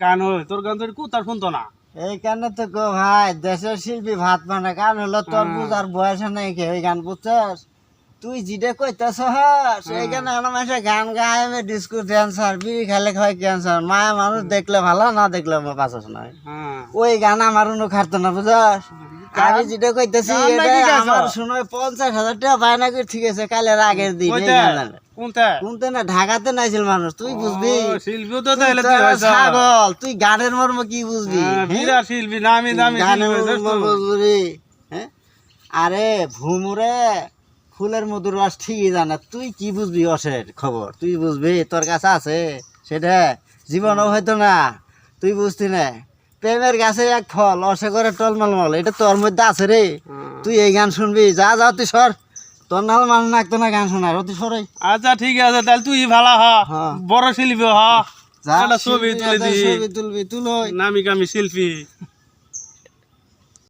গান হয় তোর গান তো কুতার শুনতো না। এই কারণে তো গো ভাই দেশের শিল্পী ভাত মানে গান হলো তোর বুঝার বয়স নেই কে ওই গান বুঝছস তুই যেটা কইতেছ সেই গানে আমার মানুষে গান গায় ডিস্কো ড্যান্সার বিড়ি খেলে খায় ক্যান্সার মায়া মানুষ দেখলে ভালো না দেখলে আমার পাশাস নয় ওই গান আমার উনো খাটতো না বুঝছস আমি যেটা কইতেছি এটা আমার শুনে 50,000 টাকা বায়না করে ঠিক আছে কালের আগের দিন এই গান কোনতে না ঢাকাতে নাইছিল মানুষ তুই বুঝবি শিল্পী তো তাইলে তুই ছাগল তুই গানের মর্ম কি বুঝবি বিরাট শিল্পী নামি দামি গানের মর্ম বুঝবি হ্যাঁ আরে ভুমুরে ফুলের মধুর রস ঠিকই জানা তুই কি বুঝবি অসের খবর তুই বুঝবি তোর কাছে আছে সেটা জীবনও হয়তো না তুই বুঝতি না প্রেমের গাছে এক ফল অসে করে টলমলমল এটা তোর মধ্যে আছে রে তুই এই গান শুনবি যা যা তুই সর তোর নাল মানুষ নাকতো না গান শোনার তুই সরাই আচ্ছা ঠিক আছে তাহলে তুই ভালো হ বড় শিল্পী হ ছবি তুলে দি তুলবি তুলই নামি কামি শিল্পী